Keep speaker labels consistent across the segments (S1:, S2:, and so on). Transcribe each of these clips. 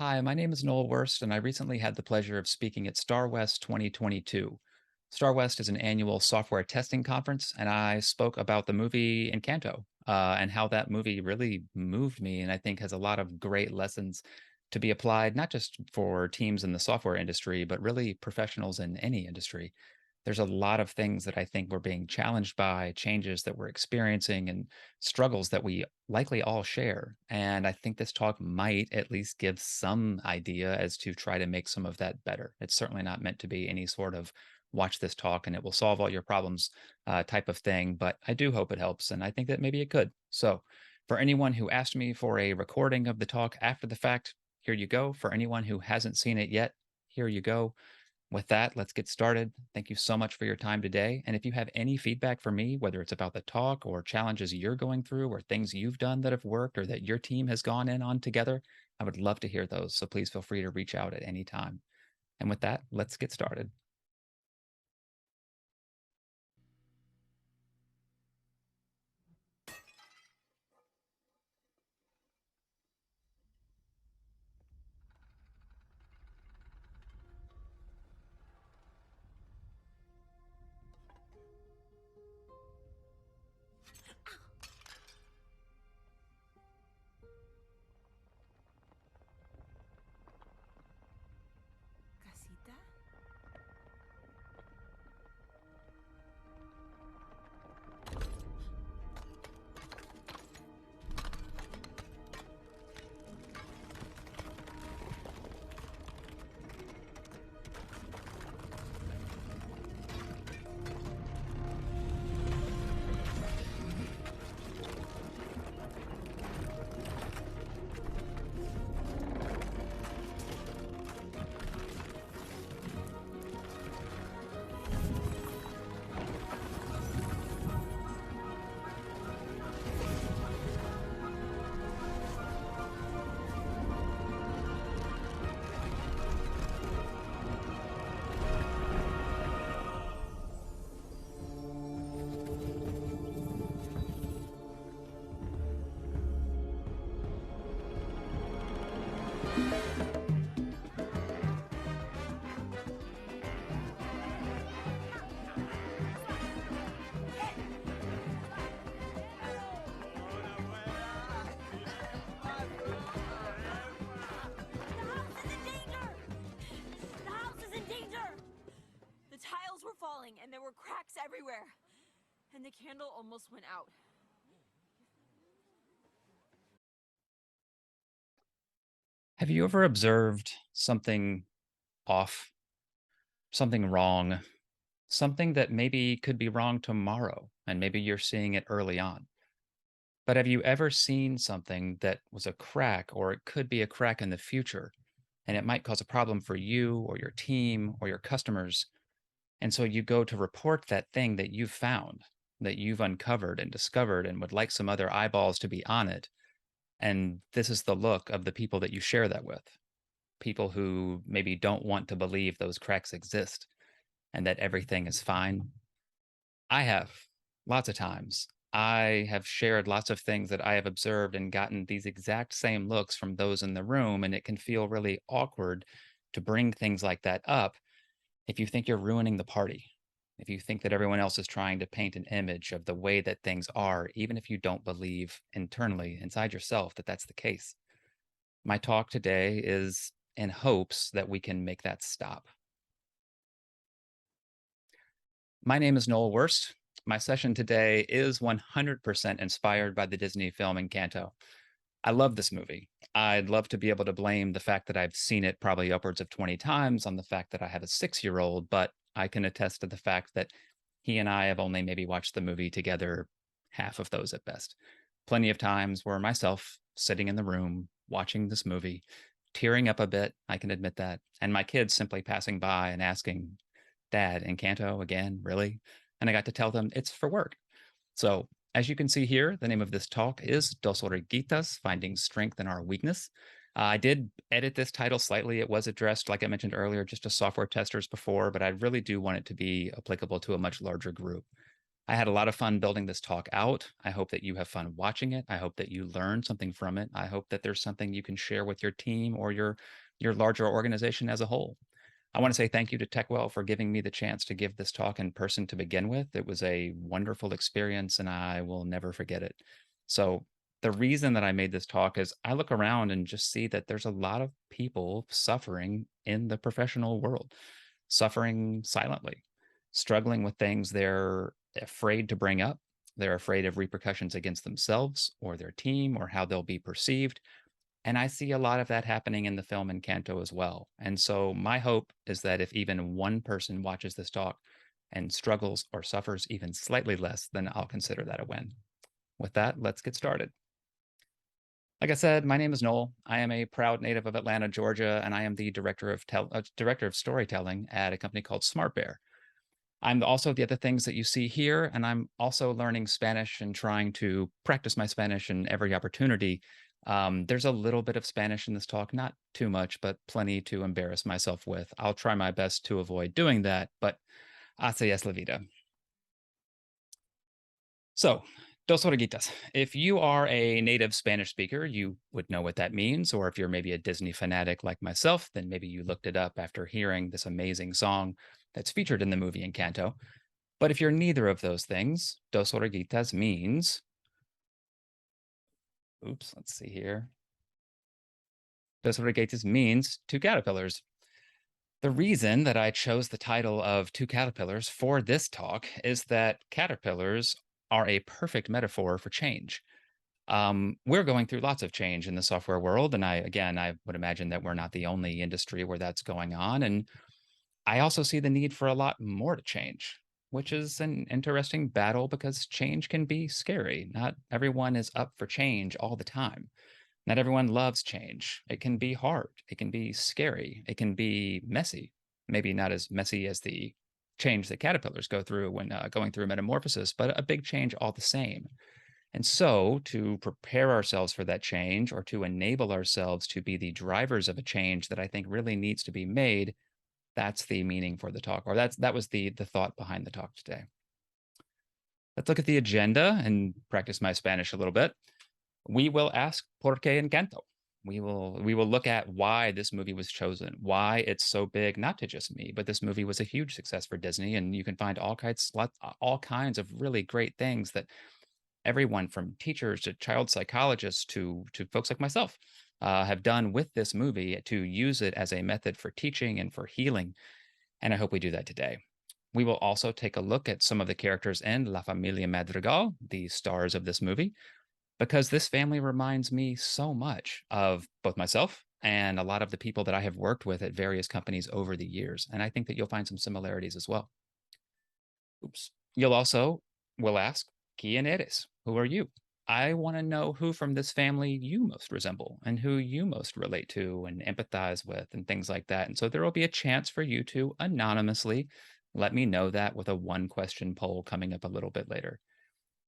S1: Hi, my name is Noel Wurst, and I recently had the pleasure of speaking at Star West 2022. Star West is an annual software testing conference, and I spoke about the movie Encanto and how that movie really moved me, and I think has a lot of great lessons to be applied, not just for teams in the software industry, but really professionals in any industry. There's a lot of things that I think we're being challenged by, changes that we're experiencing, and struggles that we likely all share. And I think this talk might at least give some idea as to try to make some of that better. It's certainly not meant to be any sort of watch this talk and it will solve all your problems type of thing, but I do hope it helps. And I think that maybe it could. So, for anyone who asked me for a recording of the talk after the fact, here you go. For anyone who hasn't seen it yet, here you go. With that, let's get started. Thank you so much for your time today. And if you have any feedback for me, whether it's about the talk or challenges you're going through or things you've done that have worked or that your team has gone in on together, I would love to hear those. So please feel free to reach out at any time. And with that, let's get started.
S2: ¿Casita? Falling, and there were cracks everywhere. And the candle almost went out.
S1: Have you ever observed something off, something wrong, something that maybe could be wrong tomorrow, and maybe you're seeing it early on? But have you ever seen something that was a crack, or it could be a crack in the future, and it might cause a problem for you or your team or your customers? And so you go to report that thing that you've found, that you've uncovered and discovered, and would like some other eyeballs to be on it. And this is the look of the people that you share that with, people who maybe don't want to believe those cracks exist and that everything is fine. I have lots of times. I have shared lots of things that I have observed and gotten these exact same looks from those in the room. And it can feel really awkward to bring things like that up if you think you're ruining the party, if you think that everyone else is trying to paint an image of the way that things are, even if you don't believe internally inside yourself that that's the case. My talk today is in hopes that we can make that stop. My name is Noel Wurst. My session today is 100% inspired by the Disney film Encanto. I love this movie. I'd love to be able to blame the fact that I've seen it probably upwards of 20 times on the fact that I have a 6-year-old, but I can attest to the fact that he and I have only maybe watched the movie together half of those at best. Plenty of times where myself sitting in the room watching this movie, tearing up a bit, I can admit that, and my kids simply passing by and asking, Dad, Encanto again, really? And I got to tell them it's for work. So, as you can see here, the name of this talk is Dos Oruguitas, Finding Strength in Our Weakness. I did edit this title slightly. It was addressed, like I mentioned earlier, just to software testers before, but I really do want it to be applicable to a much larger group. I had a lot of fun building this talk out. I hope that you have fun watching it. I hope that you learn something from it. I hope that there's something you can share with your team or your larger organization as a whole. I want to say thank you to Techwell for giving me the chance to give this talk in person to begin with. It was a wonderful experience and I will never forget it. So, the reason that I made this talk is I look around and just see that there's a lot of people suffering in the professional world, suffering silently, struggling with things they're afraid to bring up. They're afraid of repercussions against themselves or their team or how they'll be perceived. And I see a lot of that happening in the film Encanto as well. And so my hope is that if even one person watches this talk and struggles or suffers even slightly less, then I'll consider that a win. With that, let's get started. Like I said, my name is Noel. I am a proud native of Atlanta, Georgia, and I am the director of storytelling at a company called Smart Bear. I'm also the other things that you see here, and I'm also learning Spanish and trying to practice my Spanish in every opportunity. There's a little bit of Spanish in this talk, not too much, but plenty to embarrass myself with. I'll try my best to avoid doing that, but así es la vida. So, Dos Oruguitas. If you are a native Spanish speaker, you would know what that means. Or if you're maybe a Disney fanatic like myself, then maybe you looked it up after hearing this amazing song that's featured in the movie Encanto. But if you're neither of those things, Dos Oruguitas means, oops, let's see here. Dos Oruguitas means two caterpillars. The reason that I chose the title of Two Caterpillars for this talk is that caterpillars are a perfect metaphor for change. We're going through lots of change in the software world. And I would imagine that we're not the only industry where that's going on. And I also see the need for a lot more to change, which is an interesting battle because change can be scary. Not everyone is up for change all the time. Not everyone loves change. It can be hard. It can be scary. It can be messy. Maybe not as messy as the change that caterpillars go through when going through metamorphosis, but a big change all the same. And so, to prepare ourselves for that change or to enable ourselves to be the drivers of a change that I think really needs to be made, that's the meaning for the talk, or that was the thought behind the talk today. Let's look at the agenda and practice my Spanish a little bit. We will ask por qué Encanto. We will look at why this movie was chosen, why it's so big, not to just me, but this movie was a huge success for Disney, and you can find all kinds of really great things that everyone from teachers to child psychologists to folks like myself have done with this movie to use it as a method for teaching and for healing. And I hope we do that today. We will also take a look at some of the characters in La Familia Madrigal, the stars of this movie, because this family reminds me so much of both myself and a lot of the people that I have worked with at various companies over the years. And I think that you'll find some similarities as well. Oops. You'll also will ask, ¿Quién eres? Who are you? I want to know who from this family you most resemble and who you most relate to and empathize with and things like that. And so there will be a chance for you to anonymously let me know that with a one question poll coming up a little bit later.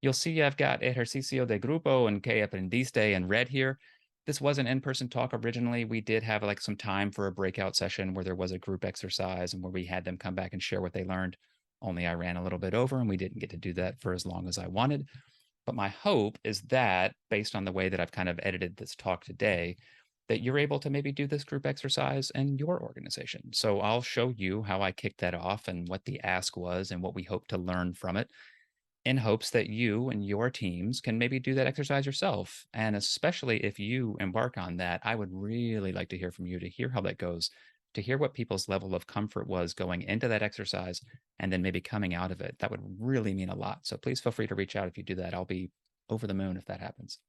S1: You'll see I've got ejercicio de grupo and que aprendiste in red here. This was an in-person talk originally. We did have like some time for a breakout session where there was a group exercise and where we had them come back and share what they learned. Only I ran a little bit over and we didn't get to do that for as long as I wanted. But my hope is that, based on the way that I've kind of edited this talk today, that you're able to maybe do this group exercise in your organization. So I'll show you how I kicked that off and what the ask was and what we hope to learn from it, in hopes that you and your teams can maybe do that exercise yourself. And especially if you embark on that, I would really like to hear from you to hear how that goes, to hear what people's level of comfort was going into that exercise and then maybe coming out of it. That would really mean a lot. So please feel free to reach out if you do that. I'll be over the moon if that happens.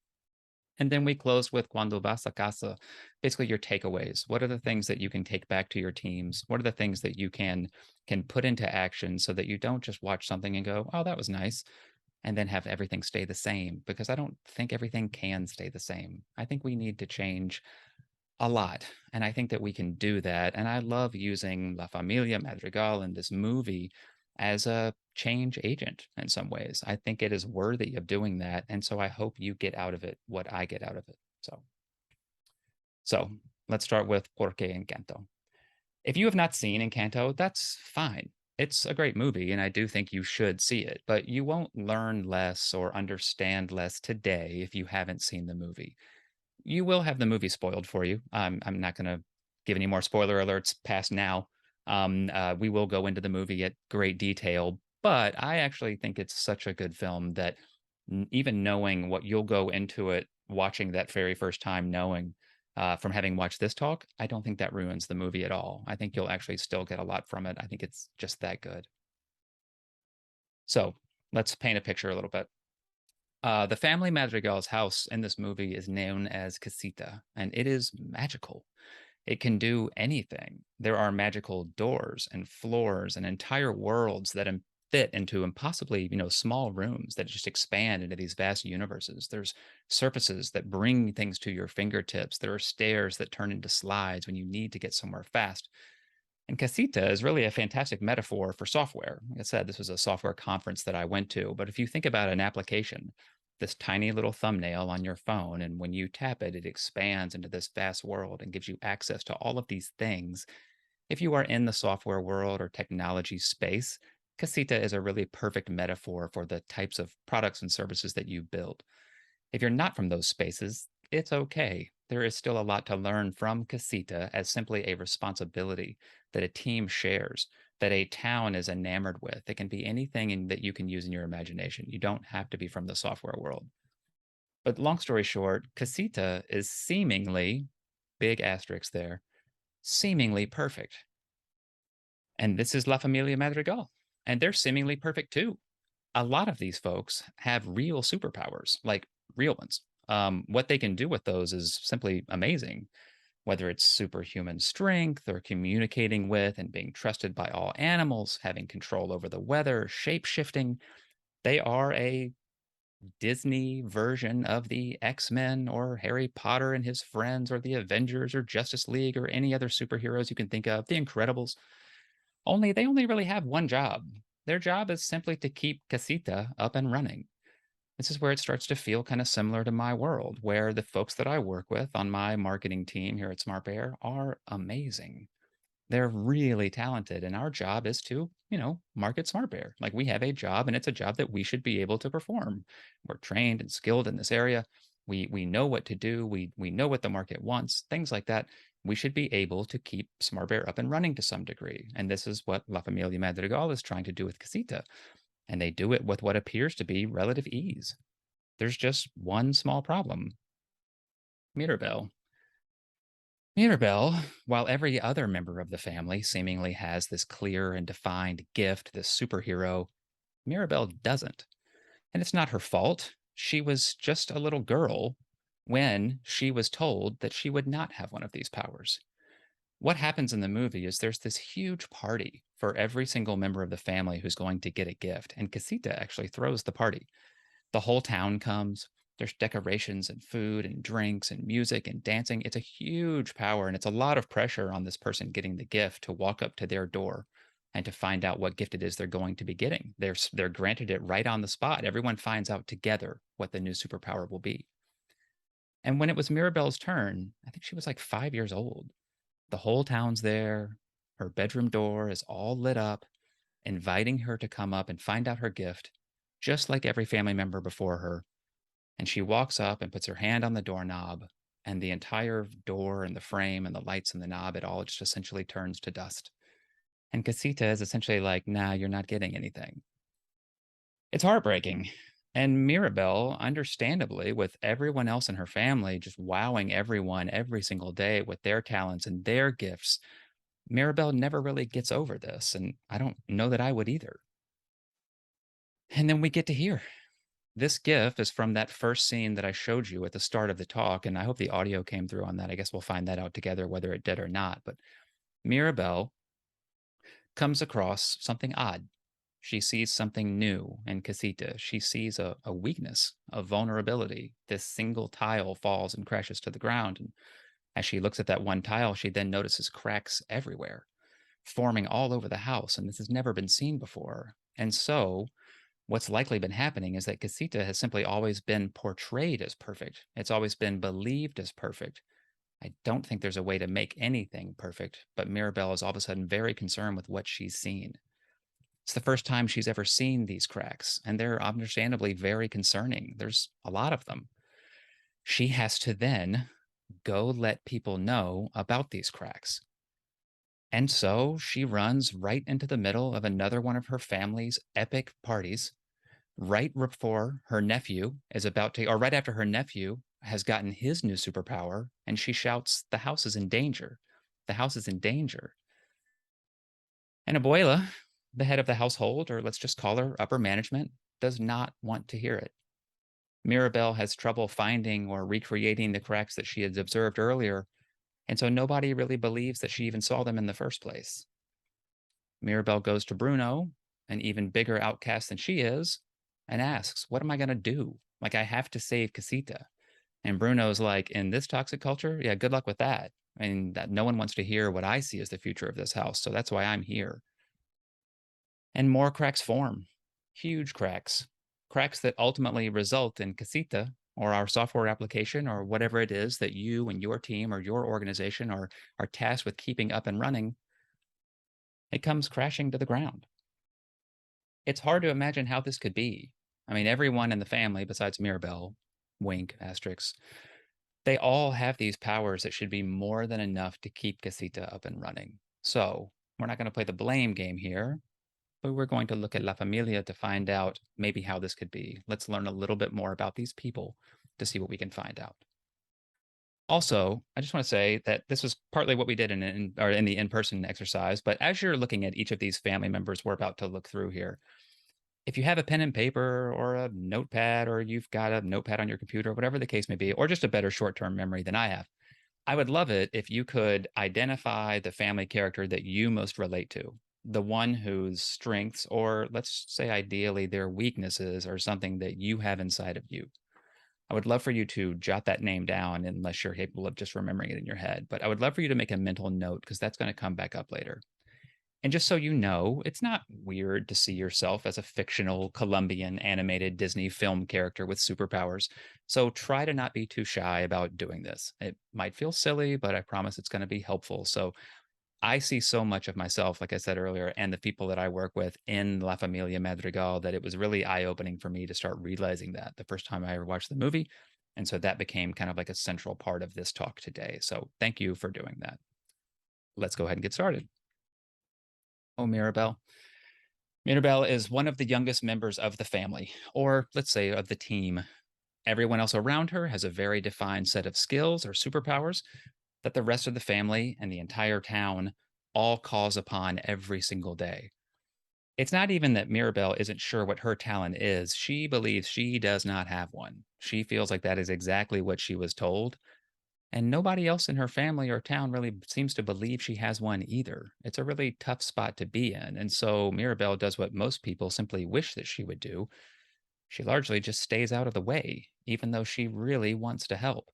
S1: And then we close with cuando vas a casa, basically your takeaways. What are the things that you can take back to your teams? What are the things that you can put into action so that you don't just watch something and go, "Oh, that was nice," and then have everything stay the same? Because I don't think everything can stay the same. I think we need to change a lot, and I think that we can do that. And I love using La Familia Madrigal in this movie as a change agent in some ways. I think it is worthy of doing that, and so I hope you get out of it what I get out of it. So let's start with Por qué Encanto. If you have not seen Encanto, that's fine. It's a great movie, and I do think you should see it, but you won't learn less or understand less today if you haven't seen the movie. You will have the movie spoiled for you. I'm not going to give any more spoiler alerts past now. We will go into the movie at great detail, but I actually think it's such a good film that even knowing what you'll go into it, watching that very first time, knowing from having watched this talk, I don't think that ruins the movie at all. I think you'll actually still get a lot from it. I think it's just that good. So let's paint a picture a little bit. The family Madrigal's house in this movie is known as Casita, and it is magical. It can do anything. There are magical doors and floors and entire worlds that fit into impossibly, small rooms that just expand into these vast universes. There's surfaces that bring things to your fingertips. There are stairs that turn into slides when you need to get somewhere fast. And casita is really a fantastic metaphor for software. Like I said, this was a software conference that I went to. But if you think about an application, this tiny little thumbnail on your phone, and when you tap it, it expands into this vast world and gives you access to all of these things. If you are in the software world or technology space, casita is a really perfect metaphor for the types of products and services that you build. If you're not from those spaces, it's okay. There is still a lot to learn from Casita as simply a responsibility that a team shares, that a town is enamored with. It can be anything that you can use in your imagination. You don't have to be from the software world. But long story short, Casita is seemingly, big asterisk there, seemingly perfect. And this is La Familia Madrigal. And they're seemingly perfect too. A lot of these folks have real superpowers, like real ones. What they can do with those is simply amazing, whether it's superhuman strength or communicating with and being trusted by all animals, having control over the weather, shape shifting. They are a Disney version of the X Men or Harry Potter and his friends or the Avengers or Justice League or any other superheroes you can think of, the Incredibles. Only they only really have one job. Their job is simply to keep Casita up and running. This is where it starts to feel kind of similar to my world, where the folks that I work with on my marketing team here at Smart Bear are amazing. They're really talented, and our job is to, market Smart Bear. Like we have a job, and it's a job that we should be able to perform. We're trained and skilled in this area. We know what to do. We know what the market wants. Things like that. We should be able to keep Smart Bear up and running to some degree. And this is what La Familia Madrigal is trying to do with Casita. And they do it with what appears to be relative ease. There's just one small problem. Mirabelle. Mirabelle, while every other member of the family seemingly has this clear and defined gift, this superhero, Mirabelle doesn't. And it's not her fault. She was just a little girl when she was told that she would not have one of these powers. What happens in the movie is there's this huge party for every single member of the family who's going to get a gift, and Casita actually throws the party. The whole town comes. There's decorations and food and drinks and music and dancing. It's a huge power and it's a lot of pressure on this person getting the gift to walk up to their door and to find out what gift it is they're going to be getting. They're granted it right on the spot. Everyone finds out together what the new superpower will be. And when it was Mirabelle's turn, I think she was like 5 years old. The whole town's there. Her bedroom door is all lit up, inviting her to come up and find out her gift, just like every family member before her. And she walks up and puts her hand on the doorknob, and the entire door and the frame and the lights and the knob, it all just essentially turns to dust. And Casita is essentially like, nah, you're not getting anything. It's heartbreaking. And Mirabelle, understandably, with everyone else in her family just wowing everyone every single day with their talents and their gifts, Mirabelle never really gets over this. And I don't know that I would either. And then we get to hear this GIF is from that first scene that I showed you at the start of the talk, and I hope the audio came through on that. I guess we'll find that out together whether it did or not. But Mirabelle comes across something odd. She sees something new in Casita. She sees a weakness, a vulnerability. This single tile falls and crashes to the ground. And as she looks at that one tile, she then notices cracks everywhere, forming all over the house. And this has never been seen before. And so what's likely been happening is that Casita has simply always been portrayed as perfect. It's always been believed as perfect. I don't think there's a way to make anything perfect, but Mirabelle is all of a sudden very concerned with what she's seen. It's the first time she's ever seen these cracks, and they're understandably very concerning. There's a lot of them. She has to then go let people know about these cracks. And so she runs right into the middle of another one of her family's epic parties, right before her nephew is about to, or right after her nephew has gotten his new superpower, and she shouts, "The house is in danger. The house is in danger." And Abuela, the head of the household, or let's just call her upper management, does not want to hear it. Mirabelle has trouble finding or recreating the cracks that she had observed earlier, and so nobody really believes that she even saw them in the first place. Mirabelle goes to Bruno, an even bigger outcast than she is, and asks, "What am I going to do? Like, I have to save Casita." And Bruno's like, "In this toxic culture, yeah, good luck with that. I mean, that no one wants to hear what I see as the future of this house. So that's why I'm here." And more cracks form, huge cracks, cracks that ultimately result in Casita or our software application or whatever it is that you and your team or your organization are tasked with keeping up and running. It comes crashing to the ground. It's hard to imagine how this could be. I mean, everyone in the family, besides Mirabelle, wink, asterisk, they all have these powers that should be more than enough to keep Casita up and running. So, we're not going to play the blame game here, but we're going to look at La Familia to find out maybe how this could be. Let's learn a little bit more about these people to see what we can find out. Also, I just want to say that this was partly what we did in the in-person exercise, but as you're looking at each of these family members we're about to look through here, if you have a pen and paper or a notepad, or you've got a notepad on your computer, whatever the case may be, or just a better short-term memory than I have, I would love it if you could identify the family character that you most relate to, the one whose strengths, or let's say ideally their weaknesses, are something that you have inside of you. I would love for you to jot that name down unless you're capable of just remembering it in your head. But I would love for you to make a mental note because that's going to come back up later. And just so you know, it's not weird to see yourself as a fictional Colombian animated Disney film character with superpowers. So try to not be too shy about doing this. It might feel silly, but I promise it's going to be helpful. So I see so much of myself, like I said earlier, and the people that I work with in La Familia Madrigal that it was really eye opening for me to start realizing that the first time I ever watched the movie. And so that became kind of like a central part of this talk today. So thank you for doing that. Let's go ahead and get started. Oh, Mirabelle. Mirabelle is one of the youngest members of the family, or let's say of the team. Everyone else around her has a very defined set of skills or superpowers that the rest of the family and the entire town all calls upon every single day. It's not even that Mirabelle isn't sure what her talent is. She believes she does not have one. She feels like that is exactly what she was told. And nobody else in her family or town really seems to believe she has one either. It's a really tough spot to be in. And so Mirabelle does what most people simply wish that she would do. She largely just stays out of the way, even though she really wants to help.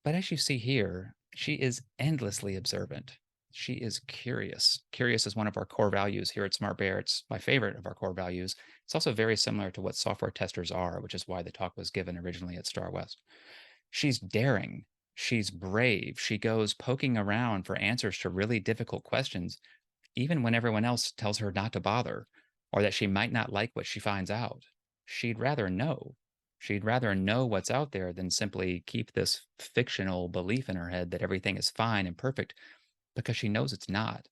S1: But as you see here, she is endlessly observant. She is curious. Curious is one of our core values here at Smart Bear. It's my favorite of our core values. It's also very similar to what software testers are, which is why the talk was given originally at Star West. She's daring. She's brave. She goes poking around for answers to really difficult questions, even when everyone else tells her not to bother or that she might not like what she finds out. She'd rather know. She'd rather know what's out there than simply keep this fictional belief in her head that everything is fine and perfect because she knows it's not.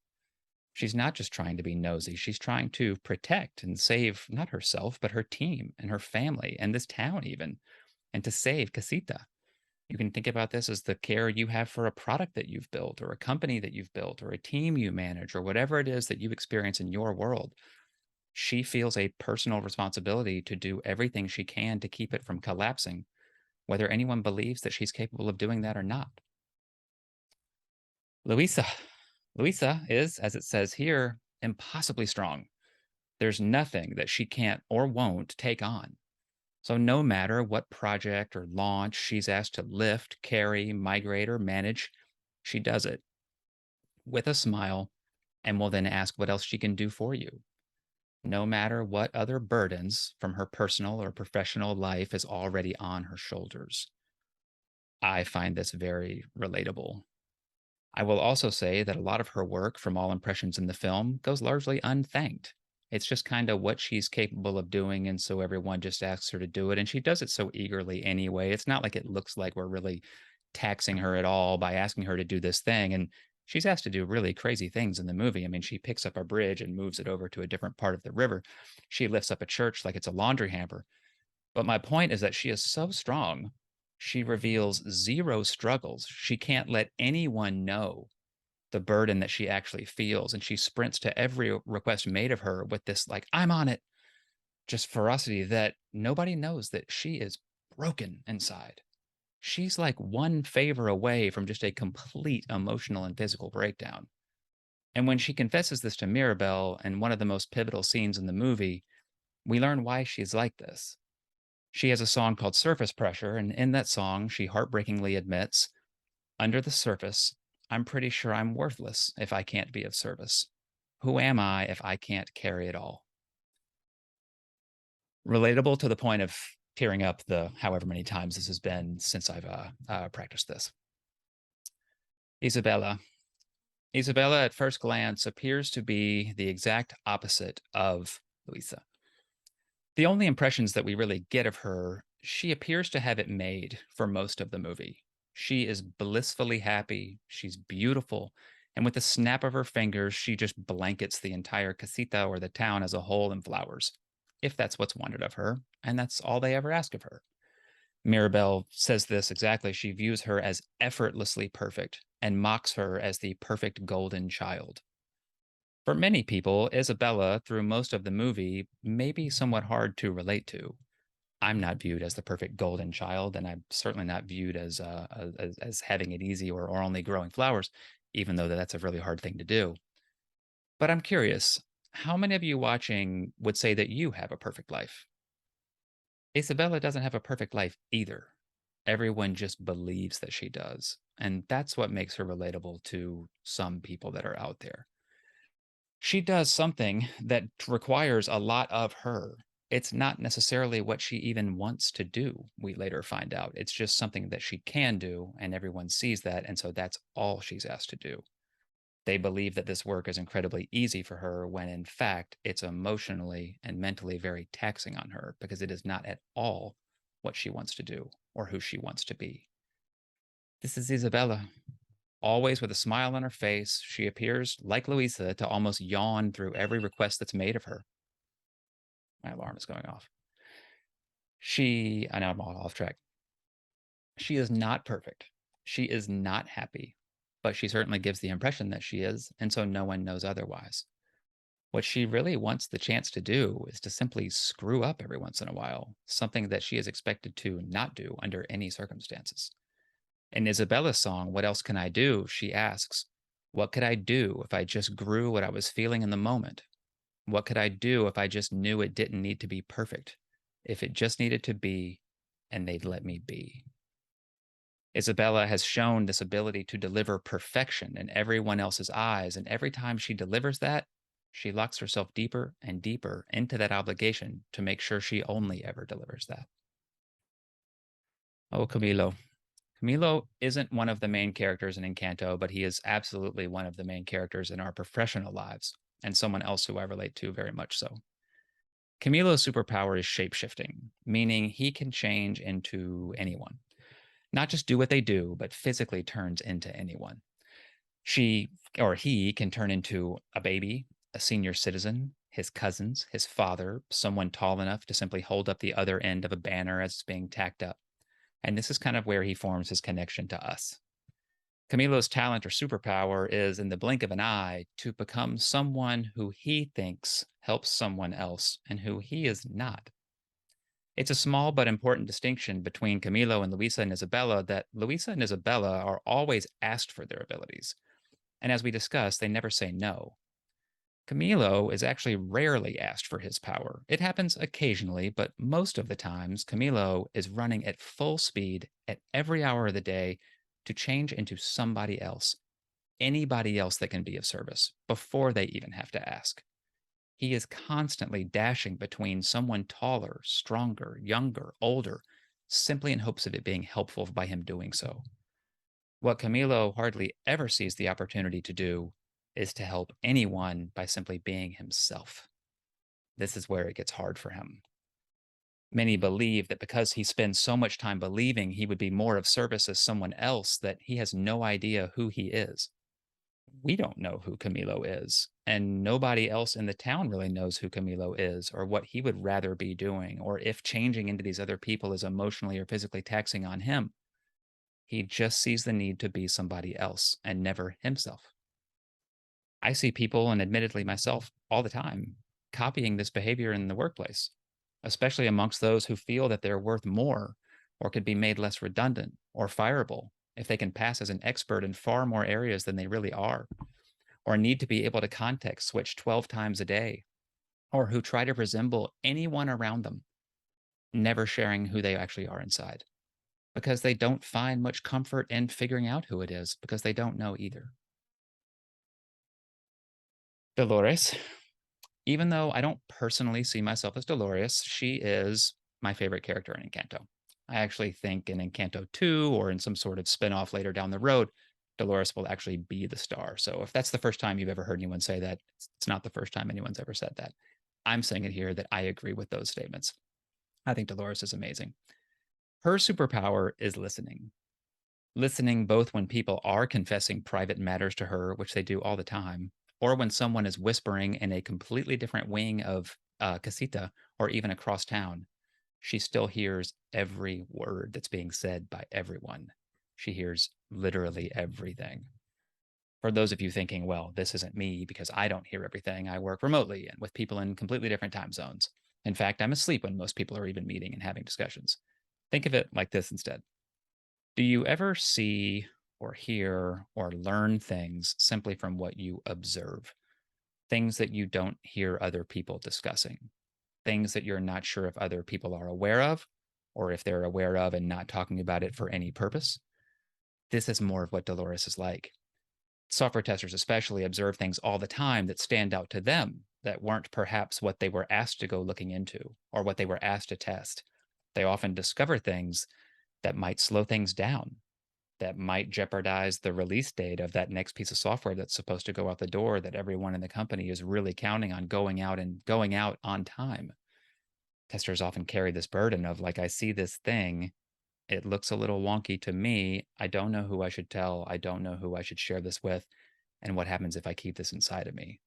S1: She's not just trying to be nosy. She's trying to protect and save not herself, but her team and her family and this town, even, and to save Casita. You can think about this as the care you have for a product that you've built, or a company that you've built, or a team you manage, or whatever it is that you experience in your world. She feels a personal responsibility to do everything she can to keep it from collapsing, whether anyone believes that she's capable of doing that or not. Luisa. Luisa is, as it says here, impossibly strong. There's nothing that she can't or won't take on. So, no matter what project or launch she's asked to lift, carry, migrate, or manage, she does it with a smile and will then ask what else she can do for you. No matter what other burdens from her personal or professional life is already on her shoulders. I find this very relatable. I will also say that a lot of her work, from all impressions in the film, goes largely unthanked. It's just kind of what she's capable of doing, and so everyone just asks her to do it, and she does it so eagerly anyway. It's not like it looks like we're really taxing her at all by asking her to do this thing, and she's asked to do really crazy things in the movie. I mean, she picks up a bridge and moves it over to a different part of the river. She lifts up a church like it's a laundry hamper. But my point is that she is so strong, she reveals zero struggles. She can't let anyone know the burden that she actually feels. And she sprints to every request made of her with this, like, I'm on it, just ferocity that nobody knows that she is broken inside. She's like one favor away from just a complete emotional and physical breakdown. And when she confesses this to Mirabelle in one of the most pivotal scenes in the movie, we learn why she's like this. She has a song called Surface Pressure, and in that song, she heartbreakingly admits, under the surface, I'm pretty sure I'm worthless if I can't be of service. Who am I if I can't carry it all? Relatable to the point of tearing up the however many times this has been since I've practiced this. Isabella. Isabella, at first glance, appears to be the exact opposite of Luisa. The only impressions that we really get of her, she appears to have it made for most of the movie. She is blissfully happy, she's beautiful, and with the snap of her fingers, she just blankets the entire casita or the town as a whole in flowers, if that's what's wanted of her, and that's all they ever ask of her. Mirabelle says this exactly. She views her as effortlessly perfect and mocks her as the perfect golden child. For many people, Isabella, through most of the movie, may be somewhat hard to relate to. I'm not viewed as the perfect golden child, and I'm certainly not viewed as having it easy or only growing flowers, even though that's a really hard thing to do. But I'm curious, how many of you watching would say that you have a perfect life? Isabella doesn't have a perfect life either. Everyone just believes that she does. And that's what makes her relatable to some people that are out there. She does something that requires a lot of her. It's not necessarily what she even wants to do, we later find out. It's just something that she can do, and everyone sees that, and so that's all she's asked to do. They believe that this work is incredibly easy for her when in fact it's emotionally and mentally very taxing on her because it is not at all what she wants to do or who she wants to be. This is Isabella. Always with a smile on her face, she appears, like Louisa, to almost yawn through every request that's made of her. My alarm is going off. I know I'm all off track. She is not perfect. She is not happy, but she certainly gives the impression that she is, and so no one knows otherwise. What she really wants the chance to do is to simply screw up every once in a while, something that she is expected to not do under any circumstances. In Isabella's song, What Else Can I Do? She asks, what could I do if I just grew what I was feeling in the moment? What could I do if I just knew it didn't need to be perfect? If it just needed to be, and they'd let me be. Isabella has shown this ability to deliver perfection in everyone else's eyes, and every time she delivers that, she locks herself deeper and deeper into that obligation to make sure she only ever delivers that. Oh, Camilo. Camilo isn't one of the main characters in Encanto, but he is absolutely one of the main characters in our professional lives, and someone else who I relate to very much so. Camilo's superpower is shapeshifting, meaning he can change into anyone. Not just do what they do, but physically turns into anyone. She or he can turn into a baby, a senior citizen, his cousins, his father, someone tall enough to simply hold up the other end of a banner as it's being tacked up. And this is kind of where he forms his connection to us. Camilo's talent or superpower is, in the blink of an eye, to become someone who he thinks helps someone else and who he is not. It's a small but important distinction between Camilo and Luisa and Isabella that Luisa and Isabella are always asked for their abilities. And as we discussed, they never say no. Camilo is actually rarely asked for his power. It happens occasionally, but most of the times, Camilo is running at full speed at every hour of the day to change into somebody else, anybody else that can be of service, before they even have to ask. He is constantly dashing between someone taller, stronger, younger, older, simply in hopes of it being helpful by him doing so. What Camilo hardly ever sees the opportunity to do is to help anyone by simply being himself. This is where it gets hard for him. Many believe that because he spends so much time believing he would be more of service as someone else, that he has no idea who he is. We don't know who Camilo is, and nobody else in the town really knows who Camilo is or what he would rather be doing, or if changing into these other people is emotionally or physically taxing on him. He just sees the need to be somebody else and never himself. I see people, and admittedly myself, all the time, copying this behavior in the workplace, especially amongst those who feel that they're worth more or could be made less redundant or fireable if they can pass as an expert in far more areas than they really are, or need to be able to context switch 12 times a day, or who try to resemble anyone around them, never sharing who they actually are inside, because they don't find much comfort in figuring out who it is, because they don't know either. Dolores, even though I don't personally see myself as Dolores, she is my favorite character in Encanto. I actually think in Encanto 2 or in some sort of spin-off later down the road, Dolores will actually be the star. So if that's the first time you've ever heard anyone say that, it's not the first time anyone's ever said that. I'm saying it here that I agree with those statements. I think Dolores is amazing. Her superpower is listening. Listening both when people are confessing private matters to her, which they do all the time, or when someone is whispering in a completely different wing of Casita or even across town. She still hears every word that's being said by everyone. She hears literally everything. For those of you thinking, well, this isn't me because I don't hear everything, I work remotely and with people in completely different time zones. In fact, I'm asleep when most people are even meeting and having discussions. Think of it like this instead. Do you ever see or hear or learn things simply from what you observe? Things that you don't hear other people discussing, things that you're not sure if other people are aware of, or if they're aware of and not talking about it for any purpose. This is more of what Dolores is like. Software testers, especially, observe things all the time that stand out to them that weren't perhaps what they were asked to go looking into or what they were asked to test. They often discover things that might slow things down, that might jeopardize the release date of that next piece of software that's supposed to go out the door that everyone in the company is really counting on going out on time. Testers often carry this burden of, like, I see this thing, it looks a little wonky to me. I don't know who I should tell. I don't know who I should share this with. And what happens if I keep this inside of me?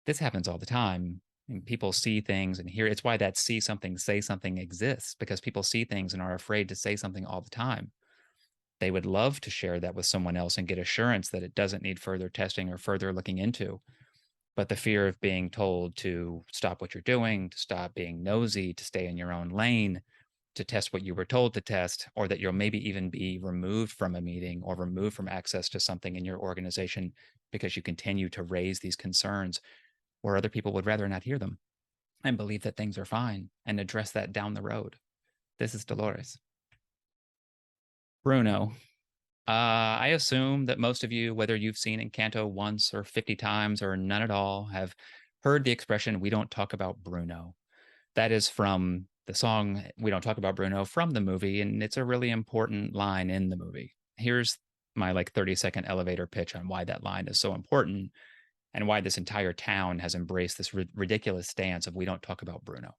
S1: This happens all the time. And people see things and hear. It's why that see something, say something exists, because people see things and are afraid to say something all the time. They would love to share that with someone else and get assurance that it doesn't need further testing or further looking into. But the fear of being told to stop what you're doing, to stop being nosy, to stay in your own lane, to test what you were told to test, or that you'll maybe even be removed from a meeting or removed from access to something in your organization because you continue to raise these concerns where other people would rather not hear them and believe that things are fine and address that down the road. This is Dolores. Bruno. I assume that most of you, whether you've seen Encanto once or 50 times or none at all, have heard the expression, we don't talk about Bruno. That is from the song We Don't Talk About Bruno from the movie, and it's a really important line in the movie. Here's my like 30-second elevator pitch on why that line is so important and why this entire town has embraced this ridiculous stance of we don't talk about Bruno.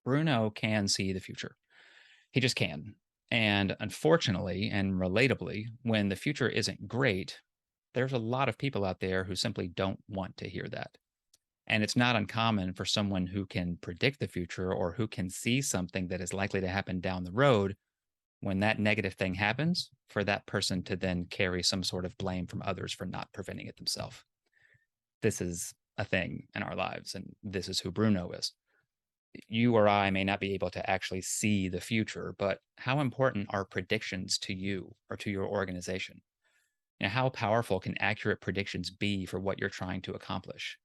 S1: Bruno can see the future. He just can. And unfortunately and relatably, when the future isn't great, there's a lot of people out there who simply don't want to hear that. And it's not uncommon for someone who can predict the future or who can see something that is likely to happen down the road, when that negative thing happens, for that person to then carry some sort of blame from others for not preventing it themselves. This is a thing in our lives, and this is who Bruno is. You or I may not be able to actually see the future, but how important are predictions to you or to your organization? Now, how powerful can accurate predictions be for what you're trying to accomplish?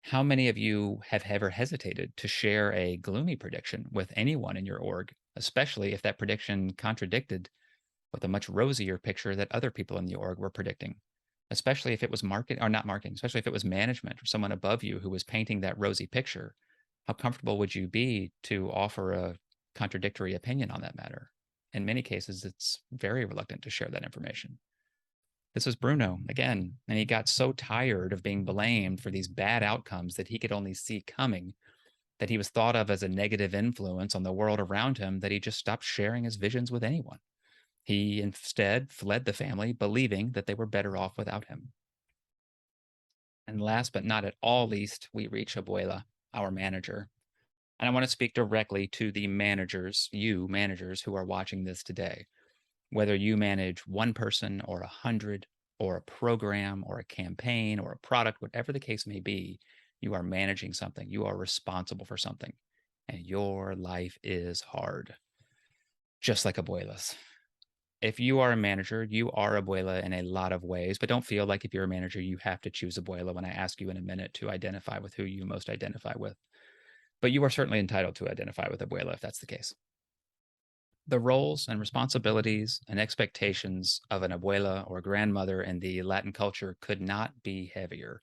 S1: How many of you have ever hesitated to share a gloomy prediction with anyone in your org, especially if that prediction contradicted with a much rosier picture that other people in the org were predicting? Especially if it was market or not marketing, especially if it was management or someone above you who was painting that rosy picture. How comfortable would you be to offer a contradictory opinion on that matter? In many cases, it's very reluctant to share that information. This was Bruno again, and he got so tired of being blamed for these bad outcomes that he could only see coming, that he was thought of as a negative influence on the world around him, that he just stopped sharing his visions with anyone. He instead fled the family, believing that they were better off without him. And last but not at all least, we reach Abuela, our manager. And I want to speak directly to the managers, you managers who are watching this today. Whether you manage one person or 100 or a program or a campaign or a product, whatever the case may be, you are managing something. You are responsible for something. And your life is hard, just like Abuela's. If you are a manager, you are Abuela in a lot of ways, but don't feel like if you're a manager, you have to choose Abuela when I ask you in a minute to identify with who you most identify with. But you are certainly entitled to identify with Abuela if that's the case. The roles and responsibilities and expectations of an abuela or grandmother in the Latin culture could not be heavier.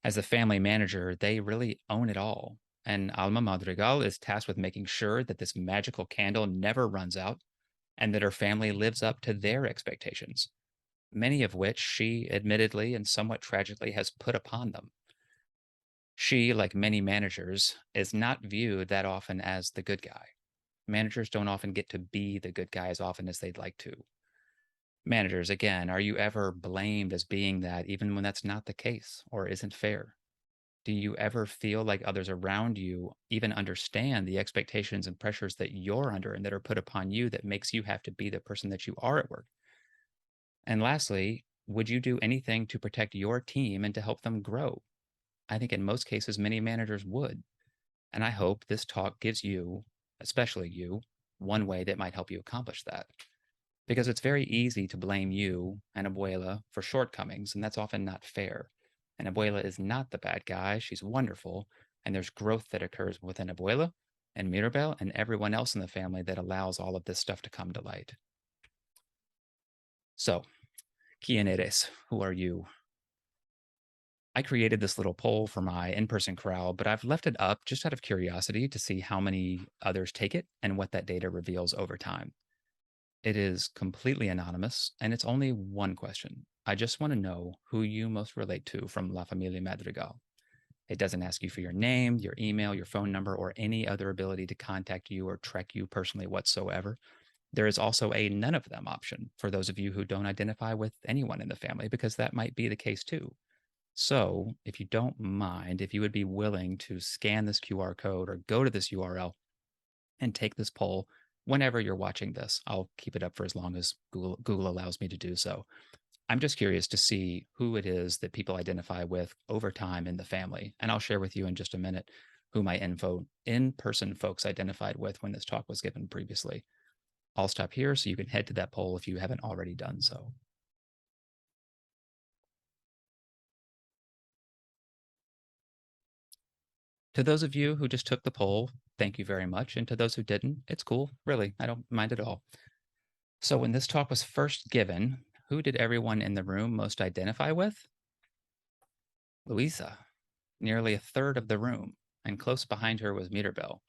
S1: As a family manager, they really own it all. And Alma Madrigal is tasked with making sure that this magical candle never runs out and that her family lives up to their expectations, many of which she admittedly and somewhat tragically has put upon them. She, like many managers, is not viewed that often as the good guy. Managers don't often get to be the good guy as often as they'd like to. Managers, again, are you ever blamed as being that even when that's not the case or isn't fair? Do you ever feel like others around you even understand the expectations and pressures that you're under and that are put upon you that makes you have to be the person that you are at work? And lastly, would you do anything to protect your team and to help them grow? I think in most cases, many managers would. And I hope this talk gives you, especially you, one way that might help you accomplish that. Because it's very easy to blame you and Abuela for shortcomings, and that's often not fair. And Abuela is not the bad guy, she's wonderful, and there's growth that occurs within Abuela and Mirabel and everyone else in the family that allows all of this stuff to come to light. So, ¿Quién eres? Who are you? I created this little poll for my in person crowd, but I've left it up just out of curiosity to see how many others take it and what that data reveals over time. It is completely anonymous and it's only one question. I just want to know who you most relate to from La Familia Madrigal. It doesn't ask you for your name, your email, your phone number, or any other ability to contact you or track you personally whatsoever. There is also a none of them option for those of you who don't identify with anyone in the family, because that might be the case too. So, if you don't mind, if you would be willing to scan this QR code or go to this URL and take this poll whenever you're watching this, I'll keep it up for as long as Google allows me to do so. I'm just curious to see who it is that people identify with over time in the family. And I'll share with you in just a minute who my in person folks identified with when this talk was given previously. I'll stop here so you can head to that poll if you haven't already done so. To those of you who just took the poll, thank you very much. And to those who didn't, it's cool. Really, I don't mind at all. So, when this talk was first given, who did everyone in the room most identify with? Louisa, nearly a third of the room, and close behind her was Mirabel.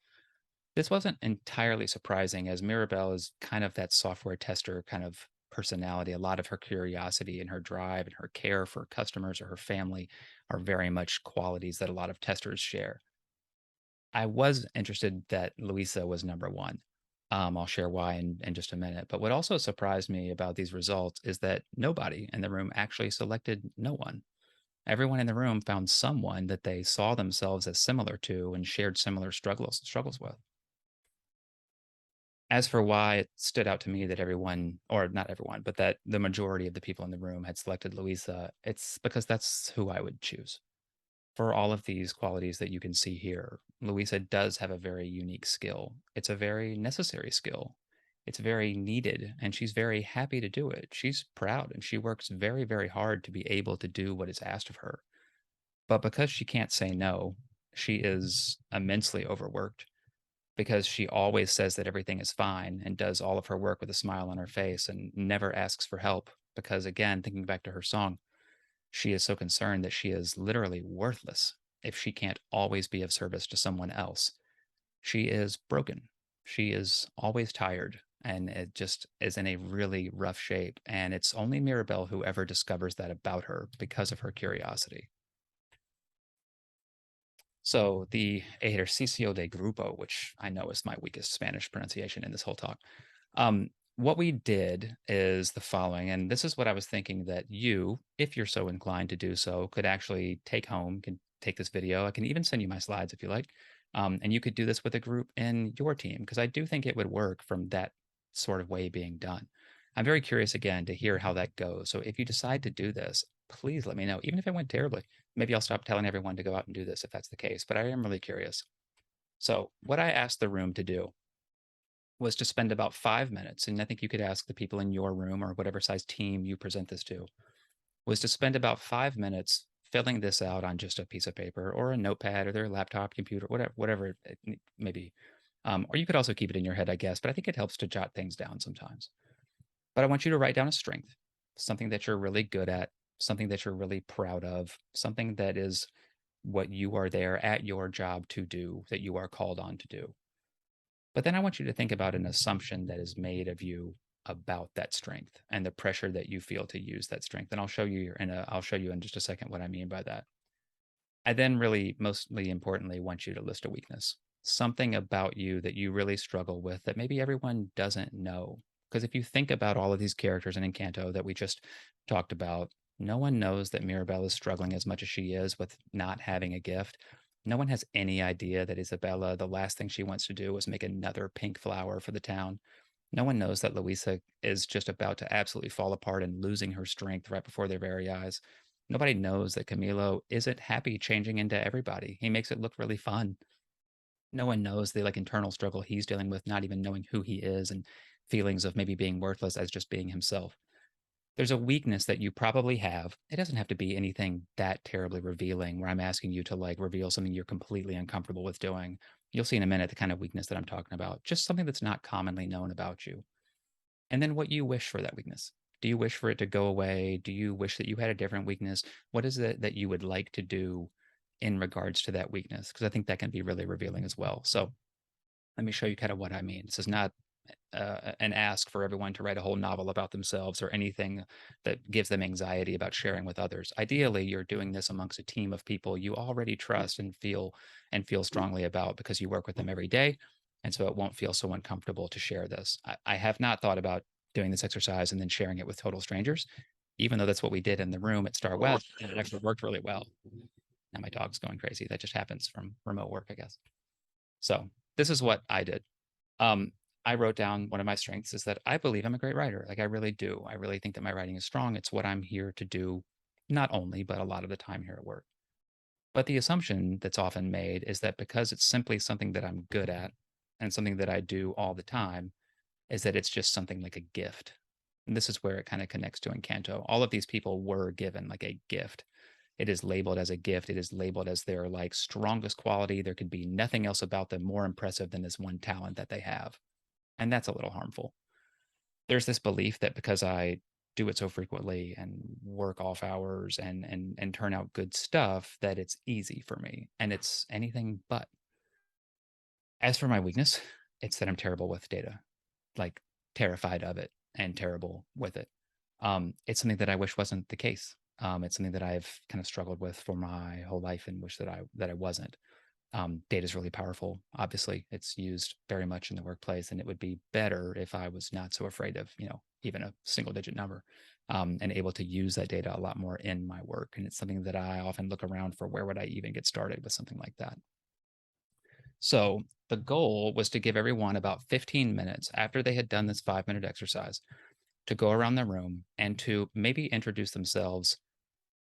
S1: This wasn't entirely surprising, as Mirabel is kind of that software tester kind of personality. A lot of her curiosity and her drive and her care for customers or her family are very much qualities that a lot of testers share. I was interested that Louisa was number one. I'll share why in just a minute. But what also surprised me about these results is that nobody in the room actually selected no one. Everyone in the room found someone that they saw themselves as similar to and shared similar struggles with. As for why it stood out to me that everyone, or not everyone, but that the majority of the people in the room had selected Louisa, it's because that's who I would choose. For all of these qualities that you can see here, Louisa does have a very unique skill. It's a very necessary skill. It's very needed, and she's very happy to do it. She's proud and she works very, very hard to be able to do what is asked of her. But because she can't say no, she is immensely overworked because she always says that everything is fine and does all of her work with a smile on her face and never asks for help. Because, again, thinking back to her song, she is so concerned that she is literally worthless if she can't always be of service to someone else. She is broken. She is always tired. and it just is in a really rough shape. And it's only Mirabelle who ever discovers that about her because of her curiosity. So the ejercicio de grupo, which I know is my weakest Spanish pronunciation in this whole talk, what we did is the following, and this is what I was thinking that you, if you're so inclined to do so, could actually take home, can take this video. I can even send you my slides if you like. And you could do this with a group in your team, because I do think it would work from that sort of way being done. I'm very curious again to hear how that goes. So if you decide to do this, please let me know, even if it went terribly. Maybe I'll stop telling everyone to go out and do this if that's the case, but I am really curious. So, what I asked the room to do was to spend about 5 minutes, and I think you could ask the people in your room or whatever size team you present this to, was to spend about 5 minutes filling this out on just a piece of paper or a notepad or their laptop, computer, whatever it may be. Or you could also keep it in your head, I guess, but I think it helps to jot things down sometimes. But I want you to write down a strength, something that you're really good at, something that you're really proud of, something that is what you are there at your job to do, that you are called on to do. But then I want you to think about an assumption that is made of you about that strength and the pressure that you feel to use that strength. And I'll show you in just a second what I mean by that. I then really, mostly importantly, want you to list a weakness, something about you that you really struggle with that maybe everyone doesn't know. Because if you think about all of these characters in Encanto that we just talked about, no one knows that Mirabelle is struggling as much as she is with not having a gift. No one has any idea that Isabella, the last thing she wants to do is make another pink flower for the town. No one knows that Louisa is just about to absolutely fall apart and losing her strength right before their very eyes. Nobody knows that Camilo isn't happy changing into everybody. He makes it look really fun. No one knows the like internal struggle he's dealing with, not even knowing who he is and feelings of maybe being worthless as just being himself. There's a weakness that you probably have. It doesn't have to be anything that terribly revealing where I'm asking you to like reveal something you're completely uncomfortable with doing. You'll see in a minute the kind of weakness that I'm talking about, just something that's not commonly known about you. And then what you wish for that weakness. Do you wish for it to go away? Do you wish that you had a different weakness? What is it that you would like to do in regards to that weakness? Because I think that can be really revealing as well. So let me show you kind of what I mean. This is not an ask for everyone to write a whole novel about themselves or anything that gives them anxiety about sharing with others. Ideally, you're doing this amongst a team of people you already trust and feel strongly about because you work with them every day, and so it won't feel so uncomfortable to share this. I have not thought about doing this exercise and then sharing it with total strangers, even though that's what we did in the room at Star West, and it actually worked really well. Now my dog's going crazy. That just happens from remote work, I guess. So this is what I did. Um, I wrote down one of my strengths is that I believe I'm a great writer. Like I really do. I really think that my writing is strong. It's what I'm here to do, not only, but a lot of the time here at work. But the assumption that's often made is that because it's simply something that I'm good at and something that I do all the time, is that it's just something like a gift. And this is where it kind of connects to Encanto. All of these people were given like a gift. It is labeled as a gift. It is labeled as their like strongest quality. There could be nothing else about them more impressive than this one talent that they have. And that's a little harmful. There's this belief that because I do it so frequently and work off hours and turn out good stuff that it's easy for me, and it's anything but. As for my weakness, it's that I'm terrible with data, like terrified of it and terrible with it. It's something that I wish wasn't the case. It's something that I've kind of struggled with for my whole life and wish that I wasn't. Data is really powerful. Obviously, it's used very much in the workplace, and it would be better if I was not so afraid of, even a single digit number, and able to use that data a lot more in my work. And it's something that I often look around for where would I even get started with something like that. So the goal was to give everyone about 15 minutes after they had done this 5 minute exercise to go around the room and to maybe introduce themselves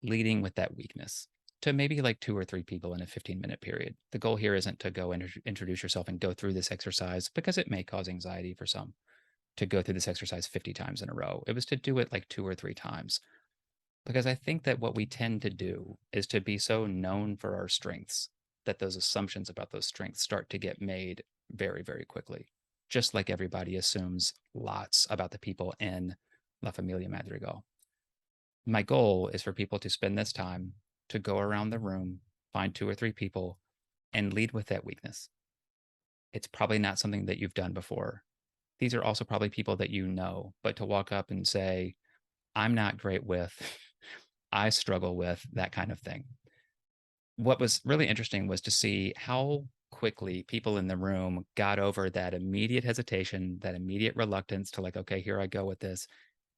S1: leading with that weakness to maybe like two or three people in a 15-minute period. The goal here isn't to go and introduce yourself and go through this exercise because it may cause anxiety for some to go through this exercise 50 times in a row. It was to do it like two or three times because I think that what we tend to do is to be so known for our strengths that those assumptions about those strengths start to get made very, very quickly. Just like everybody assumes lots about the people in La Familia Madrigal. My goal is for people to spend this time to go around the room, find two or three people, and lead with that weakness. It's probably not something that you've done before. these are also probably people that you know, but to walk up and say, I'm not great with, I struggle with that kind of thing. What was really interesting was to see how quickly people in the room got over that immediate hesitation, that immediate reluctance to like, okay, here I go with this.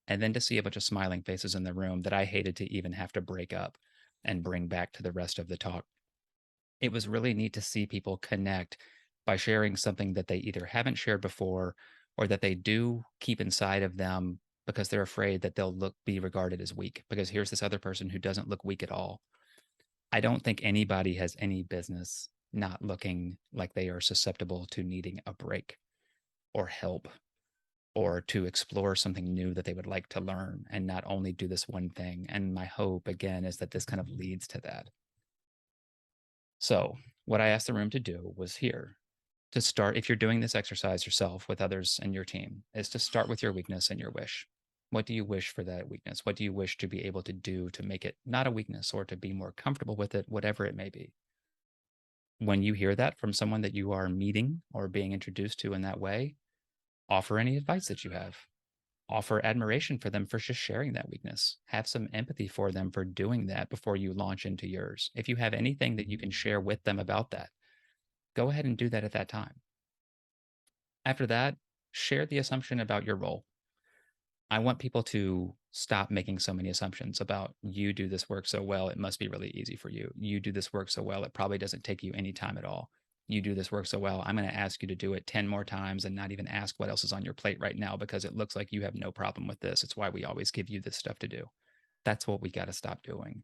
S1: And then to see a bunch of smiling faces in the room that I hated to even have to break up and bring back to the rest of the talk. It was really neat to see people connect by sharing something that they either haven't shared before or that they do keep inside of them because they're afraid that they'll look be regarded as weak because here's this other person who doesn't look weak at all. I don't think anybody has any business not looking like they are susceptible to needing a break or help or to explore something new that they would like to learn and not only do this one thing. And my hope, again, is that this kind of leads to that. So, what I asked the room to do was here to start, if you're doing this exercise yourself with others in your team, is to start with your weakness and your wish. What do you wish for that weakness? What do you wish to be able to do to make it not a weakness or to be more comfortable with it, whatever it may be? When you hear that from someone that you are meeting or being introduced to in that way, offer any advice that you have. Offer admiration for them for just sharing that weakness. Have some empathy for them for doing that before you launch into yours. If you have anything that you can share with them about that, go ahead and do that at that time. After that, share the assumption about your role. I want people to stop making so many assumptions about you do this work so well, it must be really easy for you. You do this work so well, it probably doesn't take you any time at all. You do this work so well, I'm going to ask you to do it 10 more times and not even ask what else is on your plate right now because it looks like you have no problem with this. It's why we always give you this stuff to do. That's what we got to stop doing.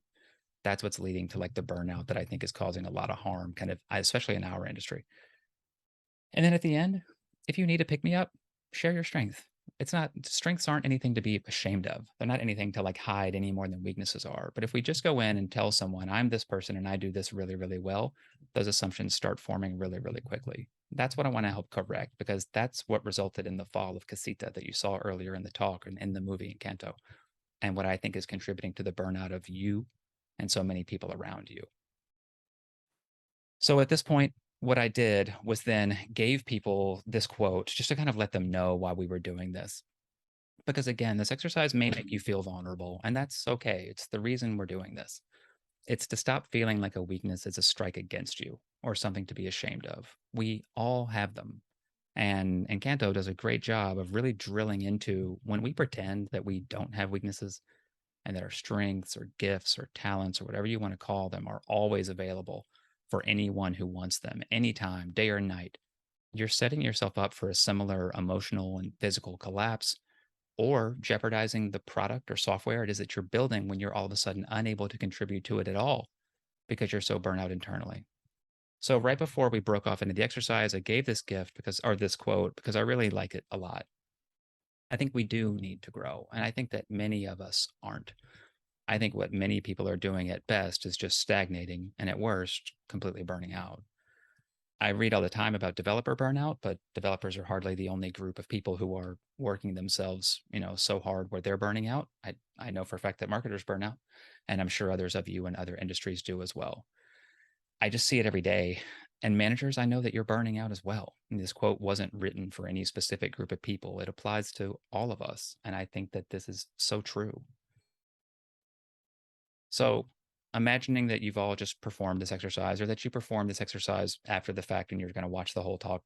S1: That's what's leading to like the burnout that I think is causing a lot of harm, kind of, especially in our industry. And then at the end, if you need to pick me up, share your strength. It's not strengths aren't anything to be ashamed of. They're not anything to like hide any more than weaknesses are. But if we just go in and tell someone, I'm this person and I do this really, really well, those assumptions start forming really, really quickly. That's what I want to help correct because that's what resulted in the fall of Casita that you saw earlier in the talk and in the movie Encanto. And what I think is contributing to the burnout of you and so many people around you. So at this point, what I did was then gave people this quote just to kind of let them know why we were doing this. Because again, this exercise may make you feel vulnerable, and that's okay. It's the reason we're doing this. It's to stop feeling like a weakness is a strike against you or something to be ashamed of. We all have them. And Encanto does a great job of really drilling into when we pretend that we don't have weaknesses and that our strengths or gifts or talents or whatever you want to call them are always available for anyone who wants them anytime, day or night. You're setting yourself up for a similar emotional and physical collapse or jeopardizing the product or software it is that you're building when you're all of a sudden unable to contribute to it at all because you're so burnt out internally. So right before we broke off into the exercise, I gave this gift because or this quote because I really like it a lot. I think we do need to grow, and I think that many of us aren't. I think what many people are doing at best is just stagnating and at worst, completely burning out. I read all the time about developer burnout, but developers are hardly the only group of people who are working themselves, so hard where they're burning out. I know for a fact that marketers burn out, and I'm sure others of you in other industries do as well. I just see it every day. And managers, I know that you're burning out as well. And this quote wasn't written for any specific group of people. It applies to all of us. And I think that this is so true. So, imagining that you've all just performed this exercise or that you performed this exercise after the fact and you're going to watch the whole talk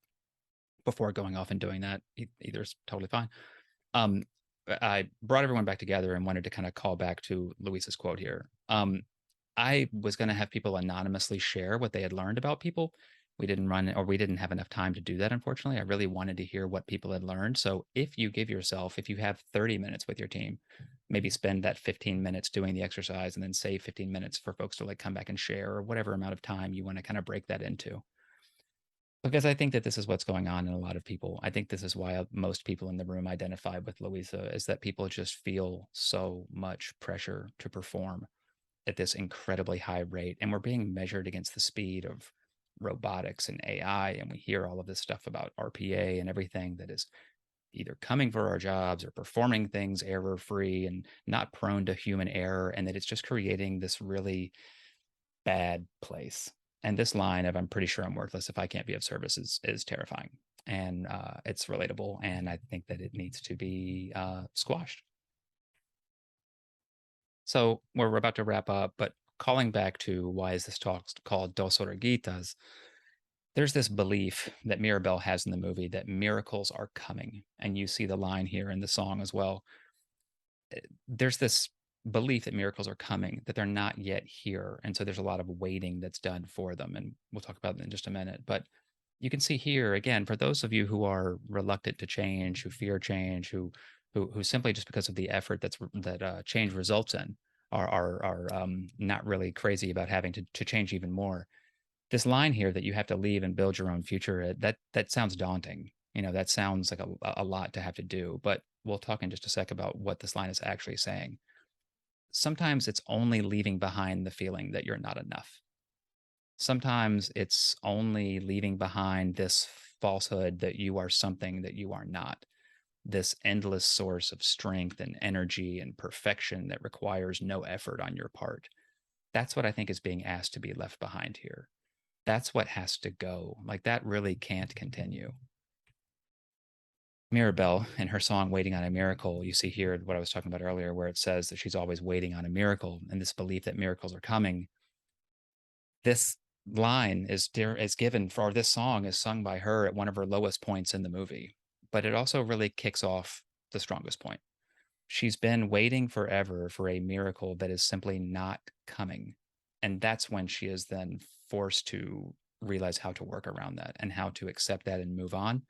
S1: before going off and doing that, either is totally fine. Um, I brought everyone back together and wanted to kind of call back to Luisa's quote here. I was going to have people anonymously share what they had learned about people. We didn't have enough time to do that, unfortunately. I really wanted to hear what people had learned. So if you have 30 minutes with your team, maybe spend that 15 minutes doing the exercise and then save 15 minutes for folks to like come back and share or whatever amount of time you want to kind of break that into. Because I think that this is what's going on in a lot of people. I think this is why most people in the room identify with Louisa is that people just feel so much pressure to perform at this incredibly high rate. And we're being measured against the speed of robotics and AI. And we hear all of this stuff about RPA and everything that is either coming for our jobs or performing things error free and not prone to human error. And that it's just creating this really bad place. And this line of I'm pretty sure I'm worthless if I can't be of service is terrifying. and it's relatable, and I think that it needs to be squashed. So we're about to wrap up, but calling back to why is this talk called Dos Oruguitas? There's this belief that Mirabelle has in the movie that miracles are coming, and you see the line here in the song as well. There's this belief that miracles are coming, that they're not yet here. And so there's a lot of waiting that's done for them. And we'll talk about that in just a minute. But you can see here again, for those of you who are reluctant to change, who fear change, who simply just because of the effort that change results in are not really crazy about having to change even more. This line here that you have to leave and build your own future, that sounds daunting. That sounds like a lot to have to do, but we'll talk in just a sec about what this line is actually saying. Sometimes it's only leaving behind the feeling that you're not enough. Sometimes it's only leaving behind this falsehood that you are something that you are not, this endless source of strength and energy and perfection that requires no effort on your part. That's what I think is being asked to be left behind here. That's what has to go. Like that really can't continue. Mirabelle in her song Waiting on a Miracle, you see here what I was talking about earlier, where it says that she's always waiting on a miracle and this belief that miracles are coming. This line is given for this song is sung by her at one of her lowest points in the movie, but it also really kicks off the strongest point. She's been waiting forever for a miracle that is simply not coming. And that's when she is then forced to realize how to work around that and how to accept that and move on.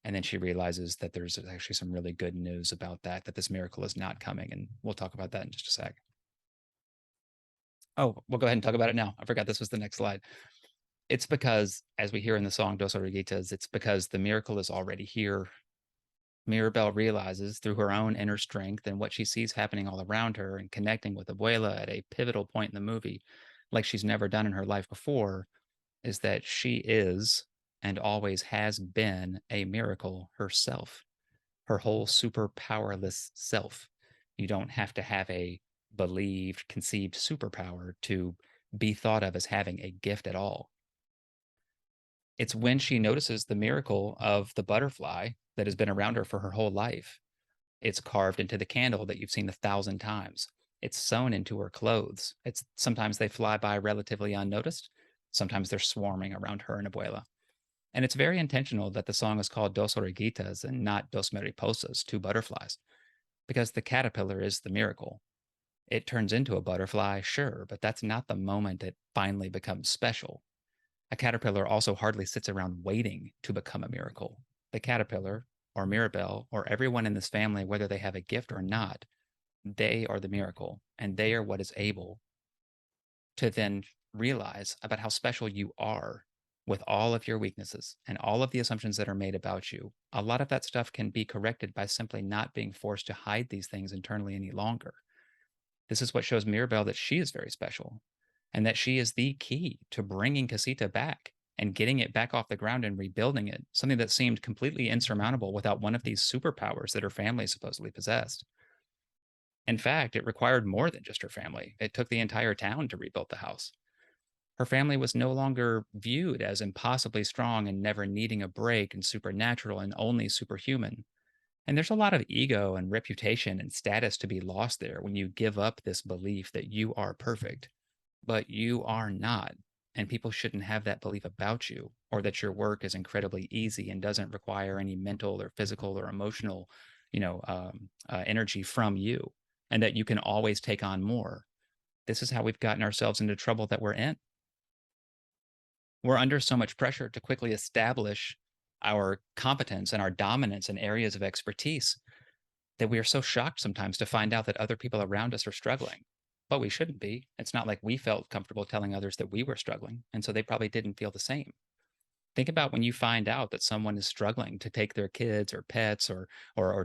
S1: And then she realizes that there's actually some really good news about that this miracle is not coming. And we'll talk about that in just a sec. Oh, we'll go ahead and talk about it now. I forgot this was the next slide. It's because, as we hear in the song Dos Oruguitas, it's because the miracle is already here. Mirabelle realizes through her own inner strength and what she sees happening all around her and connecting with Abuela at a pivotal point in the movie, like she's never done in her life before, is that she is and always has been a miracle herself, her whole super powerless self. You don't have to have a believed, conceived superpower to be thought of as having a gift at all. It's when she notices the miracle of the butterfly that has been around her for her whole life. It's carved into the candle that you've seen 1,000 times. It's sewn into her clothes. It's sometimes they fly by relatively unnoticed. Sometimes they're swarming around her and Abuela. And it's very intentional that the song is called Dos Oruguitas and not Dos Mariposas, two butterflies, because the caterpillar is the miracle. It turns into a butterfly, sure, but that's not the moment it finally becomes special. A caterpillar also hardly sits around waiting to become a miracle. The caterpillar, or Mirabelle, or everyone in this family, whether they have a gift or not, they are the miracle, and they are what is able to then realize about how special you are with all of your weaknesses and all of the assumptions that are made about you. A lot of that stuff can be corrected by simply not being forced to hide these things internally any longer. This is what shows Mirabelle that she is very special and that she is the key to bringing Casita back and getting it back off the ground and rebuilding it, something that seemed completely insurmountable without one of these superpowers that her family supposedly possessed. In fact, it required more than just her family. It took the entire town to rebuild the house. Her family was no longer viewed as impossibly strong and never needing a break and supernatural and only superhuman. And there's a lot of ego and reputation and status to be lost there when you give up this belief that you are perfect, but you are not. And people shouldn't have that belief about you, or that your work is incredibly easy and doesn't require any mental or physical or emotional, energy from you, and that you can always take on more. This is how we've gotten ourselves into trouble that we're in. We're under so much pressure to quickly establish our competence and our dominance in areas of expertise that we are so shocked sometimes to find out that other people around us are struggling. But we shouldn't be. It's not like we felt comfortable telling others that we were struggling. And so they probably didn't feel the same. Think about when you find out that someone is struggling to take their kids or pets or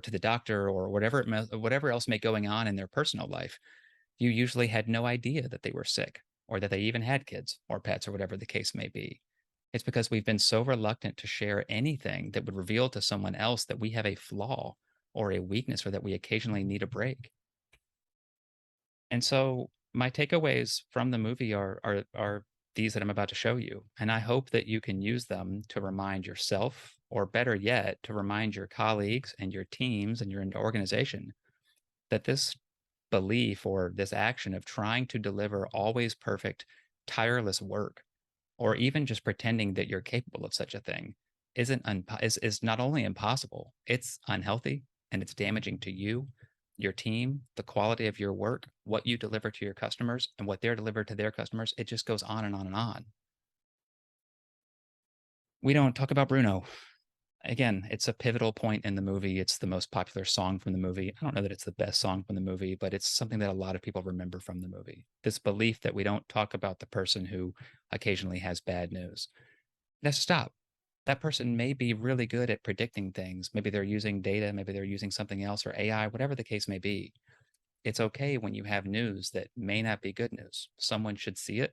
S1: to the doctor or whatever else may going on in their personal life. You usually had no idea that they were sick or that they even had kids or pets or whatever the case may be. It's because we've been so reluctant to share anything that would reveal to someone else that we have a flaw or a weakness or that we occasionally need a break. And so my takeaways from the movie are these that I'm about to show you, and I hope that you can use them to remind yourself or better yet, to remind your colleagues and your teams and your organization that this belief or this action of trying to deliver always perfect, tireless work, or even just pretending that you're capable of such a thing, is not only impossible, it's unhealthy and it's damaging to you, your team, the quality of your work, what you deliver to your customers, and what they're delivered to their customers. It just goes on and on and on. We don't talk about Bruno. Again, it's a pivotal point in the movie. It's the most popular song from the movie. I don't know that it's the best song from the movie, but it's something that a lot of people remember from the movie. This belief that we don't talk about the person who occasionally has bad news. Let's stop. That person may be really good at predicting things. Maybe they're using data, maybe they're using something else or AI, whatever the case may be. It's okay when you have news that may not be good news. Someone should see it,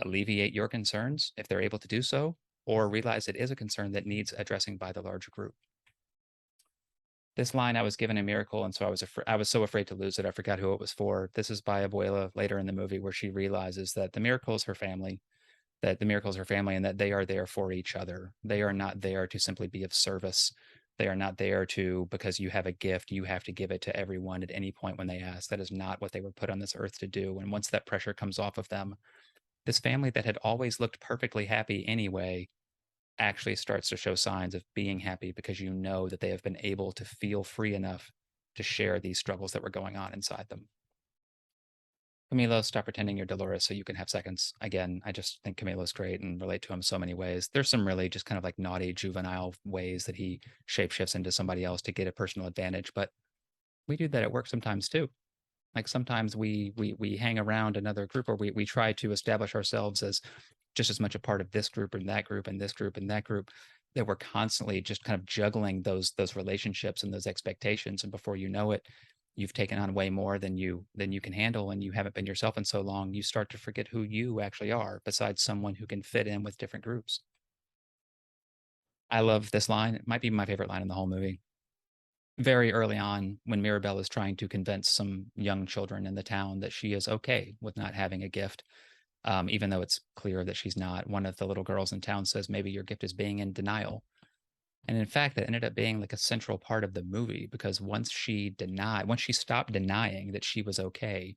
S1: alleviate your concerns if they're able to do so, or realize it is a concern that needs addressing by the larger group. This line I was given a miracle, and so I was so afraid to lose it. I forgot who it was for. This is by Abuela later in the movie, where she realizes that the miracle is her family, that the miracle is her family, and that they are there for each other. They are not there to simply be of service. They are not there to, because you have a gift, you have to give it to everyone at any point when they ask. That is not what they were put on this earth to do. And once that pressure comes off of them, this family that had always looked perfectly happy anyway actually starts to show signs of being happy because you know that they have been able to feel free enough to share these struggles that were going on inside them. Camilo, stop pretending you're Dolores so you can have seconds. Again, I just think Camilo's great and relate to him so many ways. There's some really just kind of like naughty, juvenile ways that he shapeshifts into somebody else to get a personal advantage, but we do that at work sometimes too. Like sometimes we hang around another group, or we try to establish ourselves as just as much a part of this group and that group and this group and that group, that we're constantly just kind of juggling those relationships and those expectations. And before you know it, you've taken on way more than you can handle, and you haven't been yourself in so long, you start to forget who you actually are, besides someone who can fit in with different groups. I love this line. It might be my favorite line in the whole movie. Very early on, when Mirabelle is trying to convince some young children in the town that she is okay with not having a gift, even though it's clear that she's not. One of the little girls in town says, maybe your gift is being in denial. And in fact, that ended up being like a central part of the movie, because once she stopped denying that she was okay,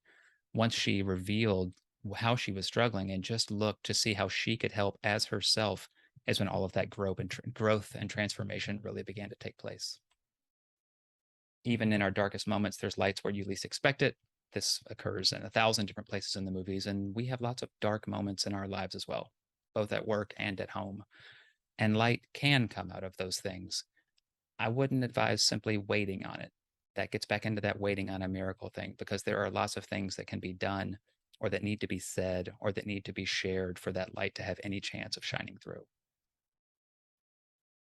S1: once she revealed how she was struggling and just looked to see how she could help as herself, is when all of that growth and transformation really began to take place. Even in our darkest moments, there's lights where you least expect it. This occurs in 1,000 different places in the movies, and we have lots of dark moments in our lives as well, both at work and at home. And light can come out of those things. I wouldn't advise simply waiting on it. That gets back into that waiting on a miracle thing, because there are lots of things that can be done, or that need to be said, or that need to be shared for that light to have any chance of shining through.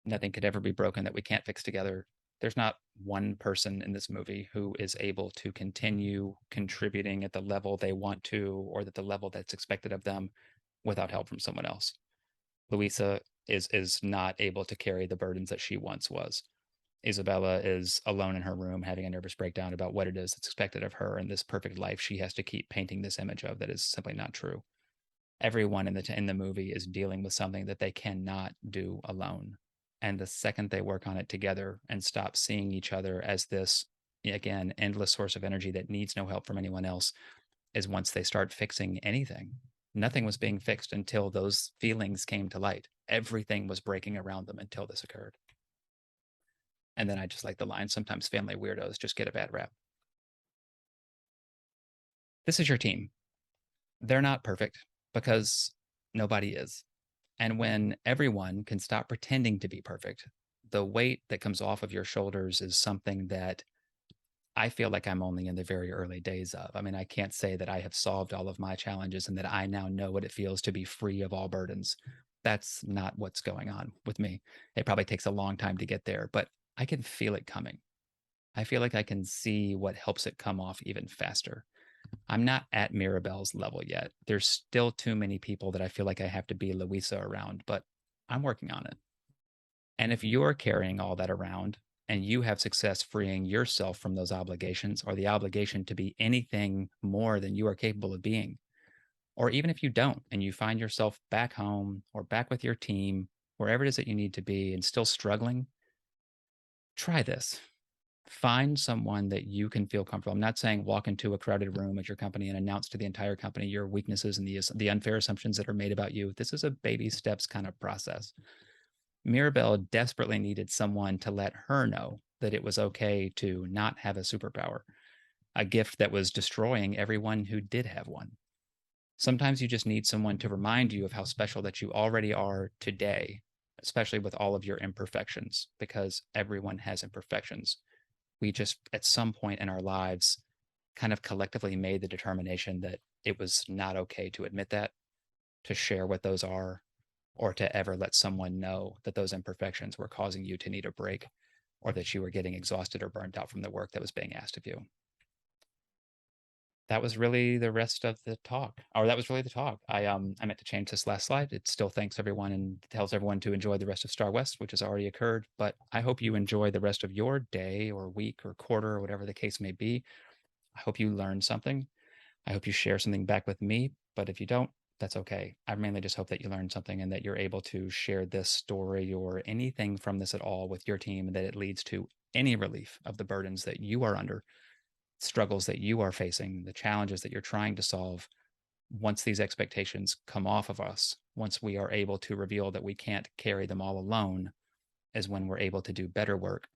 S1: Nothing could ever be broken that we can't fix together. There's not one person in this movie who is able to continue contributing at the level they want to, or at the level that's expected of them, without help from someone else. Louisa is not able to carry the burdens that she once was. Isabella is alone in her room having a nervous breakdown about what it is that's expected of her and this perfect life she has to keep painting this image of that is simply not true. Everyone in the movie is dealing with something that they cannot do alone. And the second they work on it together and stop seeing each other as this, again, endless source of energy that needs no help from anyone else, is once they start fixing anything. Nothing was being fixed until those feelings came to light. Everything was breaking around them until this occurred. And then I just like the line, sometimes family weirdos just get a bad rap. This is your team. They're not perfect, because nobody is. And when everyone can stop pretending to be perfect, the weight that comes off of your shoulders is something that I feel like I'm only in the very early days of. I mean, I can't say that I have solved all of my challenges and that I now know what it feels to be free of all burdens. That's not what's going on with me. It probably takes a long time to get there, but I can feel it coming. I feel like I can see what helps it come off even faster. I'm not at Mirabelle's level yet. There's still too many people that I feel like I have to be Louisa around, but I'm working on it. And if you're carrying all that around and you have success freeing yourself from those obligations, or the obligation to be anything more than you are capable of being, or even if you don't and you find yourself back home or back with your team wherever it is that you need to be and still struggling, try this. Find someone that you can feel comfortable. I'm not saying walk into a crowded room at your company and announce to the entire company your weaknesses and the unfair assumptions that are made about you. This is a baby steps kind of process. Mirabelle desperately needed someone to let her know that it was okay to not have a superpower, a gift that was destroying everyone who did have one. Sometimes you just need someone to remind you of how special that you already are today, especially with all of your imperfections, because everyone has imperfections. We just, at some point in our lives, kind of collectively made the determination that it was not okay to admit that, to share what those are, or to ever let someone know that those imperfections were causing you to need a break or that you were getting exhausted or burned out from the work that was being asked of you. That was really the rest of the talk. Or that was really the talk. I meant to change this last slide. It still thanks everyone and tells everyone to enjoy the rest of Star West, which has already occurred. But I hope you enjoy the rest of your day or week or quarter or whatever the case may be. I hope you learned something. I hope you share something back with me. But if you don't, that's okay. I mainly just hope that you learned something and that you're able to share this story or anything from this at all with your team and that it leads to any relief of the burdens that you are under, struggles that you are facing, the challenges that you're trying to solve. Once these expectations come off of us, once we are able to reveal that we can't carry them all alone, is when we're able to do better work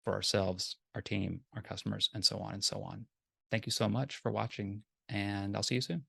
S1: for ourselves, our team, our customers, and so on and so on. Thank you so much for watching, and I'll see you soon.